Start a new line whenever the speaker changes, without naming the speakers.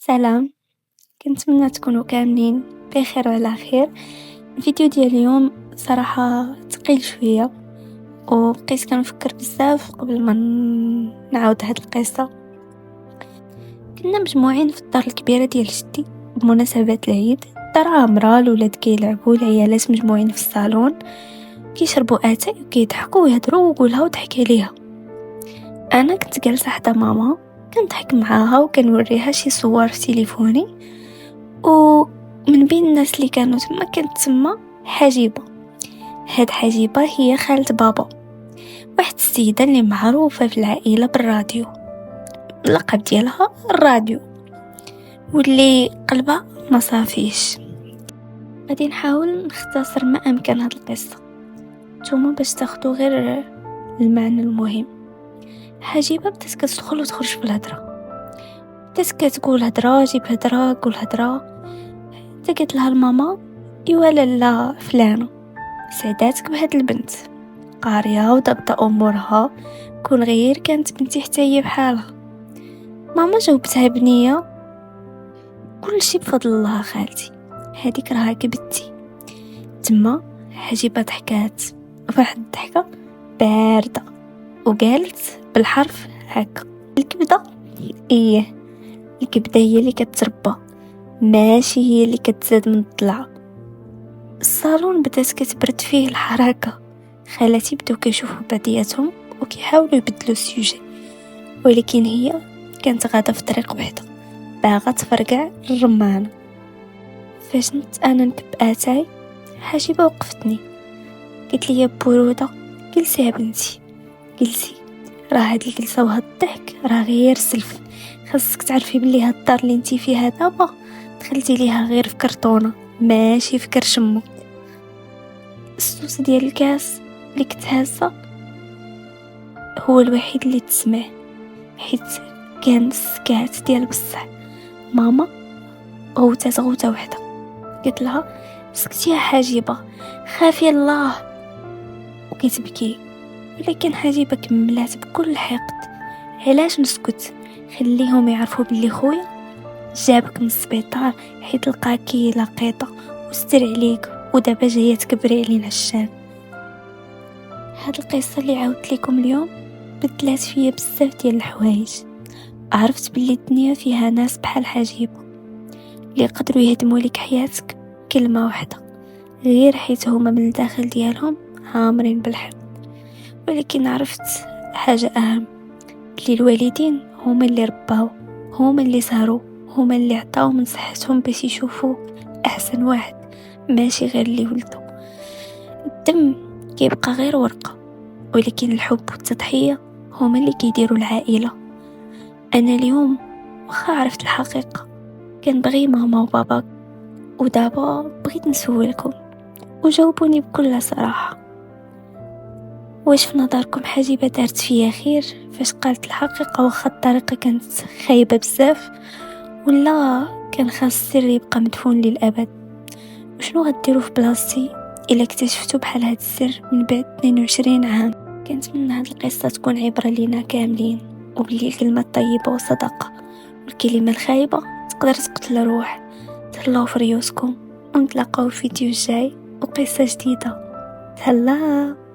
سلام، كنتمنى تكونوا كاملين بخير وعلى خير. الفيديو ديال اليوم صراحة ثقيل شوية، وبقيت كنفكر بزاف قبل ما نعاود هاد القصة. كنا مجموعين في الدار الكبيرة ديال جدي بمناسبة العيد. الدار عامرة، الولاد كيلعبوا، العيالات مجموعين في الصالون كيشربوا اتاي وكيضحكوا ويهضروا وقولها وضحكي ليها. انا كنت جالسه حدا ماما كنضحك معاها وكنوريها شي صور في تليفوني، ومن بين الناس اللي كانوا تما كانت تما حجيبه. هاد حجيبه هي خالة بابا، واحد السيده اللي معروفه في العائله بالراديو، اللقب ديالها الراديو، واللي قلبها ما صافيش. غادي نحاول نختصر ما امكن هاد القصه نتوما باش تاخدوا غير المعنى المهم. حجيبه بدات كتدخل وتخرج في الهضره، بدات كتقول هضره جيب هضره قول هضره، حتى قالت لها الماما ايوا لاله فلانه سعداتك بهاد البنت، قاريه وضابطه امورها، كون غير كانت بنتي حتى هي بحالها. ماما جاوبتها بنيه كل شي بفضل الله خالتي، هذيك راها كبتي. تما حجيبه ضحكات واحد الضحكه بارده وقالت بالحرف هكا: الكبده الكبده هي اللي كتربى، ماشي هي اللي كتزاد من الضلع. الصالون بدات كتبرد فيه الحركه، خالاتي بداو كيشوفوا بعضياتهم وكيحاولوا يبدلوا السوجي، ولكن هي كانت غاده في طريق وحده باغا تفرقع الرمانه. فاش نت انا نكب اتاي، حاجبه وقفتني قالت لي: يا بروده جلسي يا بنتي جلسي، راه هاد الجلسه وهاد الضحك راه غير سلف، خاصك تعرفي بلي هاد الدار اللي انتي فيها دابا دخلتي ليها غير في كرتونه ماشي في كرش امك. الصوص ديال الكاس اللي كنت هازه هو الوحيد اللي تسمع، حيت كان السكات ديال بصح. ماما غوتات غوته وحده قلت لها: سكتي يا حاجبه خافي الله، وكتبكي. ولكن حاجبه كملات بكل حقد: علاش نسكت؟ خليهم يعرفوا بلي خويا جابك من السبيطار حيت لقاكي لقيطه وستر عليك، ودابا جايه تكبري علينا الشان. هاد القصه اللي عاودت لكم اليوم بدلات فيا بزاف ديال الحوايج. عرفت بلي الدنيا فيها ناس بحال حجيبه اللي يقدروا يهدموا لك حياتك كلمه واحده، غير حيت هما من الداخل ديالهم عامرين بالحب. ولكن عرفت حاجه اهم، بلي الوالدين هما اللي رباو، هما اللي سهروا، هما اللي عطاو من صحتهم باش يشوفوا احسن واحد، ماشي غير اللي ولدوا. الدم كيبقى غير ورقه، ولكن الحب والتضحيه هما اللي كيديروا العائله. انا اليوم واخا عرفت الحقيقه كنبغي ماما وبابا، ودابا بغيت نسولكم وجاوبوني بكل صراحه، واش في نظركم حجيبه دارت فيا خير فاش قالت الحقيقه واخا الطريقه كانت خايبه بزاف، ولا كان خاص السر يبقى مدفون للابد؟ وشنو غديروا في بلاصتي الا اكتشفتوا بحال هاد السر من بعد 22 عام؟ كنتمنى هاد القصه تكون عبره لينا كاملين، وبلي الكلمه الطيبه وصدقه، والكلمه الخايبه تقدر تقتل الروح. تهلاو في ريوسكم، ونتلاقاو في فيديو جاي وقصه جديده. تهلاو.